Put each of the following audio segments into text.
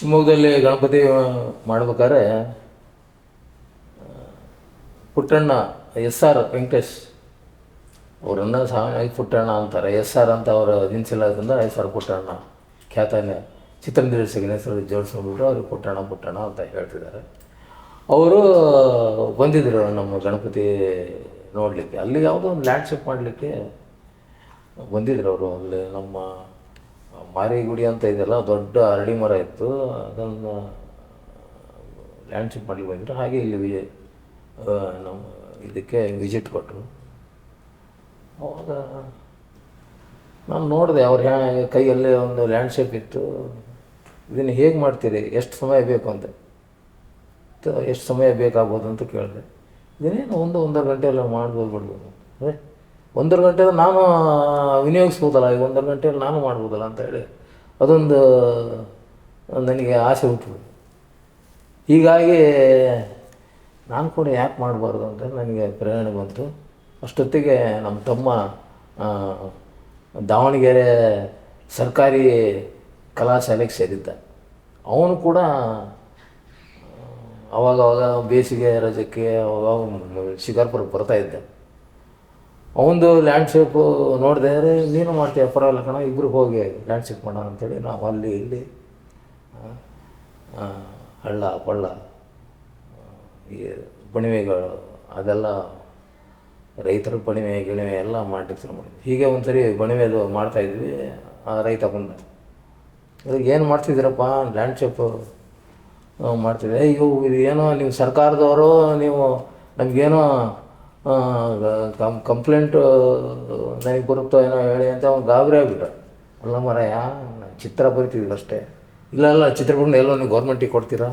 ಶಿವಮೊಗ್ಗದಲ್ಲಿ ಗಣಪತಿ ಮಾಡ್ಬೇಕಾದ್ರೆ ಪುಟ್ಟಣ್ಣ S.R. ವೆಂಕಟೇಶ್ ಅವರನ್ನು ಸಾಮಾನ್ಯವಾಗಿ ಪುಟ್ಟಣ್ಣ ಅಂತಾರೆ. S.R. ಅಂತ ಅವರ ದಿನಸಿಲ್ಲದ್ರಿಂದ S.R. ಪುಟ್ಟಣ್ಣ ಖ್ಯಾತನೇ ಚಿತ್ರನಿರ್ದೇಶಕನ ಹೆಸರು ಜೋಡಿಸ್ಕೊಂಡ್ಬಿಟ್ಟು ಅವ್ರಿಗೆ ಪುಟ್ಟಣ್ಣ ಅಂತ ಹೇಳ್ತಿದ್ದಾರೆ. ಅವರು ಬಂದಿದ್ದರು ನಮ್ಮ ಗಣಪತಿ ನೋಡಲಿಕ್ಕೆ. ಅಲ್ಲಿ ಯಾವುದೋ ಒಂದು ಲ್ಯಾಂಡ್ಶಿಪ್ ಮಾಡಲಿಕ್ಕೆ ಬಂದಿದ್ರು ಅವರು. ಅಲ್ಲಿ ನಮ್ಮ ಮಾರಿಗುಡಿ ಅಂತ ಇದೆಯಲ್ಲ, ದೊಡ್ಡ ಅರಳಿ ಮರ ಇತ್ತು, ಅದನ್ನು ಲ್ಯಾಂಡ್ಶಿಪ್ ಮಾಡಲಿಕ್ಕೆ ಬಂದಿದ್ರು. ಹಾಗೆ ಇಲ್ಲಿ ನಮ್ಮ ಇದಕ್ಕೆ ವಿಸಿಟ್ ಕೊಟ್ಟರು. ಅವಾಗ ನಾನು ನೋಡಿದೆ ಅವ್ರ ಕೈಯಲ್ಲಿ ಒಂದು ಲ್ಯಾಂಡ್ಶಿಪ್ ಇತ್ತು. ಇದನ್ನು ಹೇಗೆ ಮಾಡ್ತೀರಿ, ಎಷ್ಟು ಸಮಯ ಬೇಕು ಅಂತ, ಎಷ್ಟು ಸಮಯ ಬೇಕಾಗ್ಬೋದು ಅಂತ ಕೇಳಿದೆ. ಇದನ್ನೇನು ಒಂದೂವರೆ ಗಂಟೆ ಎಲ್ಲ ಮಾಡ್ಬೋದು ಬಿಡ್ಬೋದು. ಅದೇ 1.5 ಗಂಟೆ ನಾನು ವಿನಿಯೋಗಿಸ್ಬೋದಲ್ಲ, ಈಗ 1.5 ಗಂಟೆಯಲ್ಲಿ ನಾನು ಮಾಡ್ಬೋದಲ್ಲ ಅಂತ ಹೇಳಿ ಅದೊಂದು ನನಗೆ ಆಸೆ ಹುಟ್ಟಿತು. ಹೀಗಾಗಿ ನಾನು ಕೂಡ ಯಾಕೆ ಮಾಡಬಾರ್ದು ಅಂತ ನನಗೆ ಪ್ರೇರಣೆ ಬಂತು. ಅಷ್ಟೊತ್ತಿಗೆ ನಮ್ಮ ತಮ್ಮ ದಾವಣಗೆರೆ ಸರ್ಕಾರಿ ಕಲಾಶಾಲೆಗೆ ಸೇರಿದ್ದ. ಅವನು ಕೂಡ ಅವಾಗವಾಗ ಬೇಸಿಗೆ ರಜಕ್ಕೆ ಅವಾಗ ಶಿಕಾರ್ಪುರಕ್ಕೆ ಬರ್ತಾಯಿದ್ದೆ. ಅವನದು ಲ್ಯಾಂಡ್ಶಿಪ್ಪು ನೋಡಿದೆ. ನೀನು ಮಾಡ್ತೀಯ, ಪರವಾಗಿಲ್ಲ ಕಣ, ಇಬ್ಬರು ಹೋಗಿ ಲ್ಯಾಂಡ್ಶಿಪ್ ಮಾಡೋಣ ಅಂಥೇಳಿ ನಾವು ಅಲ್ಲಿ ಇಲ್ಲಿ ಹಳ್ಳ ಪಳ್ಳ ಈ ಬಣಿವೆಗಳು ಅದೆಲ್ಲ ರೈತರ ಬಣಿವೆ ಗಿಣಿವೆ ಎಲ್ಲ ಮಾಡಲಿಕ್ಕೆ ಶುರು ಮಾಡಿದ್ವಿ. ಹೀಗೆ ಒಂದು ಸರಿ ಬಣಿವೆದು ಮಾಡ್ತಾಯಿದ್ವಿ. ರೈತ ಬಂದ, ಅದಕ್ಕೆ ಏನು ಮಾಡ್ತಿದ್ದೀರಪ್ಪ, ಲ್ಯಾಂಡ್ಶಿಪ್ಪು ಮಾಡ್ತಿದ್ದೆ. ಅಯ್ಯೋ ಇದು ಏನೋ ನೀವು ಸರ್ಕಾರದವರು, ನೀವು ನಮಗೇನೋ ಕಂಪ್ಲೇಂಟು ನನಗೆ ಬರುತ್ತೋ ಏನೋ ಹೇಳಿ ಅಂತ ಅವ್ನು ಗಾಬರಿ ಆಗಿಬಿಟ್ಟ. ಅಲ್ಲ ಮರಯ್ಯ, ಚಿತ್ರ ಬರಿತಿದ್ರು ಅಷ್ಟೇ. ಇಲ್ಲ ಚಿತ್ರಗಳನ್ನ ಎಲ್ಲೋ ನೀವು ಗೌರ್ಮೆಂಟಿಗೆ ಕೊಡ್ತೀರಾ,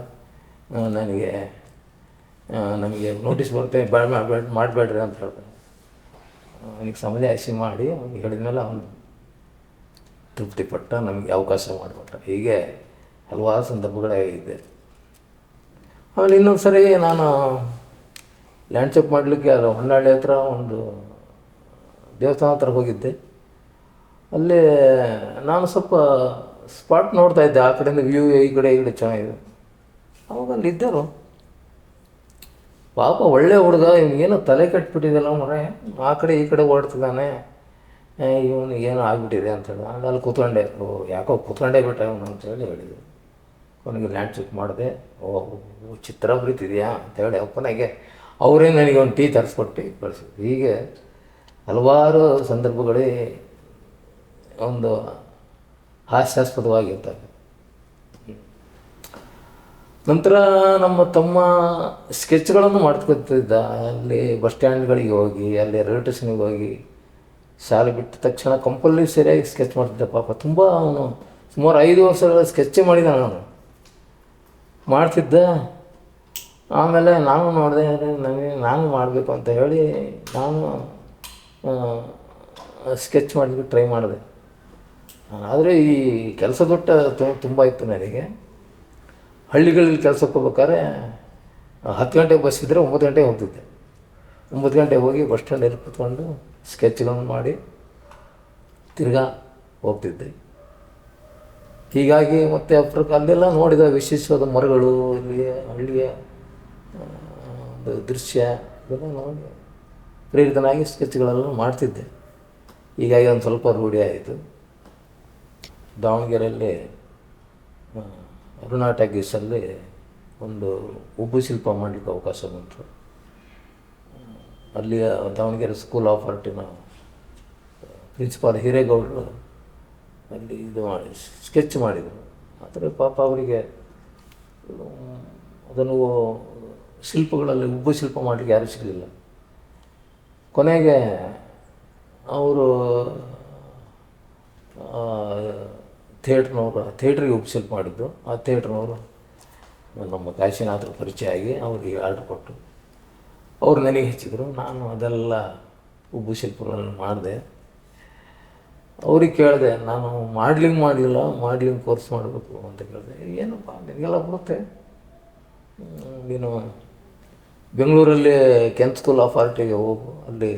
ನಮಗೆ ನೋಟಿಸ್ ಬರುತ್ತೆ, ಮಾಡಬೇಡ್ರಿ ಅಂತ ಹೇಳ್ದೆ. ಅವನಿಗೆ ಸಮಜಾಯಿಷಿ ಮಾಡಿ ಅವ್ನಿಗೆ ಹೇಳಿದ್ಮೇಲೆ ಅವನು ತೃಪ್ತಿಪಟ್ಟ, ನಮಗೆ ಅವಕಾಶ ಮಾಡಿಕೊಟ್ಟ. ಹೀಗೆ ಹಲವಾರು ಸಂದರ್ಭಗಳೇ ಇದೆ. ಆಮೇಲೆ ಇನ್ನೊಂದು ಸರಿ ನಾನು ಲ್ಯಾಂಡ್ಶಿಪ್ ಮಾಡಲಿಕ್ಕೆ ಅದು ಹೊನ್ನಾಳಿ ಹತ್ರ ಒಂದು ದೇವಸ್ಥಾನ ಹತ್ರ ಹೋಗಿದ್ದೆ. ಅಲ್ಲಿ ನಾನು ಸ್ವಲ್ಪ ಸ್ಪಾಟ್ ನೋಡ್ತಾಯಿದ್ದೆ, ಆ ಕಡೆಯಿಂದ ವ್ಯೂ ಈ ಕಡೆ ಚೆನ್ನಾಗಿದೆ. ಅವಾಗ ಅಲ್ಲಿ ಇದ್ದರು. ಪಾಪ ಒಳ್ಳೆ ಹುಡುಗ, ಇವನಿಗೇನೋ ತಲೆ ಕಟ್ಬಿಟ್ಟಿದ್ದಲ್ಲ ಮರೆ, ಆ ಕಡೆ ಈ ಕಡೆ ಓಡ್ತಿದ್ದಾನೆ, ಇವನು ಏನೋ ಆಗಿಬಿಟ್ಟಿದೆ ಅಂತೇಳಿ ಅಲ್ಲಿ ಕೂತ್ಕೊಂಡೆ. ಯಾಕೋ ಕೂತ್ಕೊಂಡೇ ಬಿಟ್ಟ ಇವನು ಅಂತೇಳಿ ಹೇಳಿದ್ರು. ಅವನಿಗೆ ಲ್ಯಾಂಡ್ಶಿಪ್ ಮಾಡಿದೆ. ಚಿತ್ರ ಬರೀತಿದೆಯಾ ಅಂತೇಳಿ ಅಪ್ಪನಾಗೆ ಅವರೇ ನನಗೆ ಒಂದು ಟೀ ತರಿಸ್ಕೊಟ್ಟು ಕಳಿಸಿದ್ರು. ಹೀಗೆ ಹಲವಾರು ಸಂದರ್ಭಗಳೇ ಒಂದು ಹಾಸ್ಯಾಸ್ಪದವಾಗಿರ್ತವೆ. ನಂತರ ನಮ್ಮ ತಮ್ಮ ಸ್ಕೆಚ್ಗಳನ್ನು ಮಾಡ್ಕೊತಿದ್ದ. ಅಲ್ಲಿ ಬಸ್ ಸ್ಟ್ಯಾಂಡ್ಗಳಿಗೆ ಹೋಗಿ, ಅಲ್ಲಿ ರೈಲ್ವೆ ಸ್ಟೇಷನ್ಗೆ ಹೋಗಿ, ಶಾಲೆ ಬಿಟ್ಟ ತಕ್ಷಣ ಕಂಪಲ್ಸರಿಯಾಗಿ ಸ್ಕೆಚ್ ಮಾಡ್ತಿದ್ದೆ. ಪಾಪ ತುಂಬ ಅವನು ಸುಮಾರು 5 ವರ್ಷಗಳ ಸ್ಕೆಚ್ಚೇ ಮಾಡಿದ ಮಾಡ್ತಿದ್ದ. ಆಮೇಲೆ ನಾನು ನೋಡಿದೆ, ನಾನು ಮಾಡಬೇಕು ಅಂತ ಹೇಳಿ ನಾನು ಸ್ಕೆಚ್ ಮಾಡಲಿಕ್ಕೆ ಟ್ರೈ ಮಾಡಿದೆ. ಆದರೆ ಈ ಕೆಲಸದೊಟ್ಟ ತುಂಬ ಇತ್ತು ನನಗೆ. ಹಳ್ಳಿಗಳಲ್ಲಿ ಕೆಲಸಕ್ಕೆ ಹೋಗ್ಬೇಕಾದ್ರೆ 10 ಗಂಟೆಗೆ ಬಸ್ ಇದ್ದರೆ 9 ಗಂಟೆಗೆ ಹೋಗ್ತಿದ್ದೆ. 9 ಗಂಟೆಗೆ ಹೋಗಿ ಬಸ್ ಸ್ಟ್ಯಾಂಡಲ್ಲಿ ಕೂತ್ಕೊಂಡು ಸ್ಕೆಚ್ಗಳನ್ನು ಮಾಡಿ ತಿರ್ಗಾ ಹೋಗ್ತಿದ್ದೆ. ಹೀಗಾಗಿ ಮತ್ತು ಅಲ್ಲೆಲ್ಲ ನೋಡಿದ ವಿಶೇಷವಾದ ಮರಗಳು, ಇಲ್ಲಿ ಹಳ್ಳಿಯ ಒಂದು ದೃಶ್ಯ ಇದೆಲ್ಲ ನೋಡಿ ಪ್ರೇರಿತನಾಗಿ ಸ್ಕೆಚ್ಗಳೆಲ್ಲ ಮಾಡ್ತಿದ್ದೆ. ಹೀಗಾಗಿ ಒಂದು ಸ್ವಲ್ಪ ರೂಢಿ ಆಯಿತು. ದಾವಣಗೆರೆಯಲ್ಲಿ ಅರುಣಾ ಟ್ಯಾಗೀಸಲ್ಲಿ ಒಂದು ಉಬ್ಬು ಶಿಲ್ಪ ಮಾಡಲಿಕ್ಕೆ ಅವಕಾಶ ಬಂತು. ಅಲ್ಲಿಯ ದಾವಣಗೆರೆ ಸ್ಕೂಲ್ ಆಫ್ ಆರ್ಟಿನ ಪ್ರಿನ್ಸಿಪಾಲ್ ಹಿರೇಗೌಡರು ಅಲ್ಲಿ ಇದು ಮಾಡಿ ಸ್ಕೆಚ್ ಮಾಡಿದರು. ಆದರೆ ಪಾಪ ಅವರಿಗೆ ಅದನ್ನು ಶಿಲ್ಪಗಳಲ್ಲಿ ಉಬ್ಬು ಶಿಲ್ಪ ಮಾಡಲಿಕ್ಕೆ ಯಾರೂ ಸಿಗಲಿಲ್ಲ. ಕೊನೆಗೆ ಅವರು ಥಿಯೇಟ್ರಿಗೆ ಉಬ್ಬು ಶಿಲ್ಪ ಮಾಡಿದ್ದು. ಆ ಥಿಯೇಟ್ರ್ನವರು ನಮ್ಮ ಕಾಶಿನಾಥರ ಪರಿಚಯ ಆಗಿ ಅವ್ರಿಗೆ ಆರ್ಡ್ರ್ ಕೊಟ್ಟು ಅವರು ನನಗೆ ಹೆಚ್ಚಿದ್ರು. ನಾನು ಅದೆಲ್ಲ ಉಬ್ಬು ಶಿಲ್ಪಗಳನ್ನು ಮಾಡಿದೆ. ಅವ್ರಿಗೆ ಕೇಳಿದೆ, ನಾನು ಮಾಡ್ಲಿಂಗ್ ಮಾಡಲಿಲ್ಲ, ಮಾಡ್ಲಿಂಗ್ ಕೋರ್ಸ್ ಮಾಡಬೇಕು ಅಂತ ಕೇಳಿದೆ. ಏನಪ್ಪ ನಿನಗೆಲ್ಲ ಬರುತ್ತೆ, ನೀನು ಬೆಂಗಳೂರಲ್ಲಿ ಕೆಂತ್ ಸ್ಕೂಲ್ ಆಫ್ ಆರ್ಟಿಗೆ ಹೋಗು, ಅಲ್ಲಿ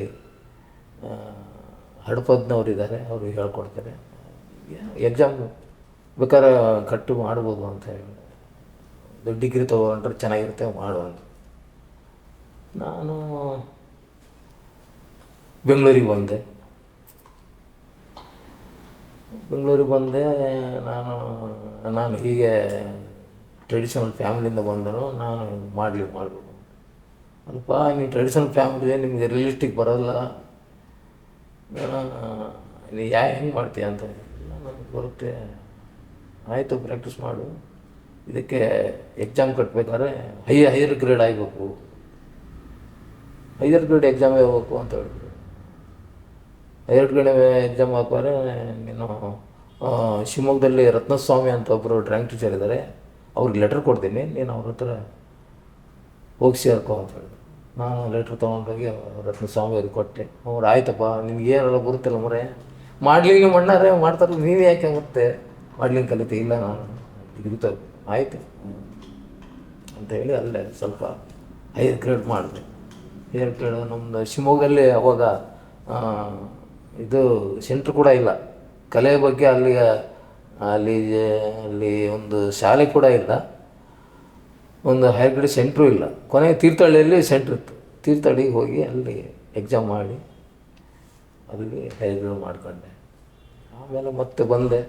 ಹಡಪದ್ನವ್ರು ಇದ್ದಾರೆ, ಅವರು ಹೇಳ್ಕೊಡ್ತಾರೆ, ಎಕ್ಸಾಮ್ ಬೇಕಾದ್ರೆ ಕಟ್ಟು ಮಾಡ್ಬೋದು ಅಂತ ಹೇಳಿ ಡಿಗ್ರಿ ತೊಗೊಂಡ್ರೆ ಚೆನ್ನಾಗಿರುತ್ತೆ ಮಾಡು ಅಂತ. ನಾನು ಬೆಂಗಳೂರಿಗೆ ಬಂದೆ. ನಾನು ಹೀಗೆ ಟ್ರೆಡಿಷನಲ್ ಫ್ಯಾಮಿಲಿಯಿಂದ ಬಂದನು. ನಾನು ಮಾಡಬೇಕು. ಅಲ್ಪ ನೀವು ಟ್ರೆಡಿಷನಲ್ ಫ್ಯಾಮಿಲಿ, ನಿಮಗೆ ರಿಯಲಿಸ್ಟಿಕ್ ಬರೋಲ್ಲ, ನೀ ಹೆಂಗೆ ಮಾಡ್ತೀಯ ಅಂತ. ನನಗೆ ಬರುತ್ತೆ, ಆಯಿತು ಪ್ರಾಕ್ಟೀಸ್ ಮಾಡು. ಇದಕ್ಕೆ ಎಕ್ಸಾಮ್ ಕಟ್ಟಬೇಕಾದ್ರೆ ಹೈಯರ್ ಗ್ರೇಡ್ ಆಗಬೇಕು, ಹೈಯರ್ ಗ್ರೇಡ್ ಎಕ್ಸಾಮ್ ಹೋಗ್ಬೇಕು ಅಂತ ಹೇಳಿದ್ರು. ಹೈಯರ್ ಗ್ರೇಡ್ ಎಕ್ಸಾಮ್ ಹಾಕೋರೆ ನೀನು ಶಿವಮೊಗ್ಗದಲ್ಲಿ ರತ್ನಸ್ವಾಮಿ ಅಂತ ಒಬ್ಬರು ಡ್ರಾಯಿಂಗ್ ಟೀಚರ್ ಇದ್ದಾರೆ, ಅವ್ರಿಗೆ ಲೆಟರ್ ಕೊಡ್ತೀನಿ, ನೀನು ಅವ್ರ ಹತ್ರ ಹೋಗಿ ಸೇರ್ಕೊ ಅಂತ ಹೇಳಿದ್ರು. ನಾನು ಲೆಟ್ರ್ ತೊಗೊಂಡೋಗಿ ರತ್ನಸ್ವಾಮಿ ಅವ್ರಿಗೆ ಕೊಟ್ಟೆ. ಅವ್ರು ಆಯ್ತಪ್ಪ, ನಿಮ್ಗೆ ಏನೆಲ್ಲ ಬರುತ್ತಿಲ್ಲ ಮರೆ, ಮಾಡ್ಲಿಂಗ್ ಮಣ್ಣಾರೆ ಮಾಡ್ತಾರೆ, ನೀನು ಯಾಕೆ ಮತ್ತೆ ಮಾಡ್ಲಿಂಗ್ ಕಲಿತೆ? ಇಲ್ಲ ನಾನು ಡಿಗ್ರಿ ಆಯಿತು ಅಂತ ಹೇಳಿ ಅಲ್ಲೇ ಸ್ವಲ್ಪ ಹೈಯರ್ ಗ್ರೇಡ್ ಮಾಡಿದೆ. ಹೈಯರ್ ಗ್ರೇಡ್ ನಮ್ಮದು ಶಿವಮೊಗ್ಗದಲ್ಲಿ ಅವಾಗ ಇದು ಸೆಂಟ್ರ್ ಕೂಡ ಇಲ್ಲ ಕಲೆ ಬಗ್ಗೆ. ಅಲ್ಲಿ ಒಂದು ಶಾಲೆ ಕೂಡ ಇಲ್ಲ, ಒಂದು ಹೈಯರ್ ಗ್ರೇಡ್ ಸೆಂಟ್ರೂ ಇಲ್ಲ. ಕೊನೆಗೆ ತೀರ್ಥಹಳ್ಳಿಯಲ್ಲಿ ಸೆಂಟ್ರ್ ಇತ್ತು. ತೀರ್ಥಹಳ್ಳಿಗೆ ಹೋಗಿ ಅಲ್ಲಿ ಎಕ್ಸಾಮ್ ಮಾಡಿ ಅಲ್ಲಿಗೆ ಹೈಯರ್ ಗ್ರೇಡ್ ಮಾಡ್ಕೊಂಡೆ. ಆಮೇಲೆ ಮತ್ತೆ ಬಂದೆ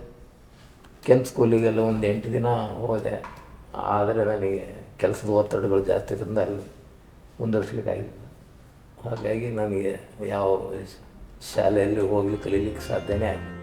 ಕೆಂಪು ಸ್ಕೂಲಿಗೆಲ್ಲ ಒಂದು 8 ದಿನ ಹೋದೆ. ಆದರೆ ನನಗೆ ಕೆಲಸದ ಒತ್ತಡಗಳು ಜಾಸ್ತಿ ಇರೋದ್ರಿಂದ ಅಲ್ಲಿ ಮುಂದುವರಿಸಲಿಕ್ಕಾಗಿಲ್ಲ. ಹಾಗಾಗಿ ನನಗೆ ಯಾವ ಶಾಲೆಯಲ್ಲಿ ಹೋಗ್ಲಿಕ್ಕೆ ಕಲೀಲಿಕ್ಕೆ ಸಾಧ್ಯನೇ ಆಗಿಲ್ಲ.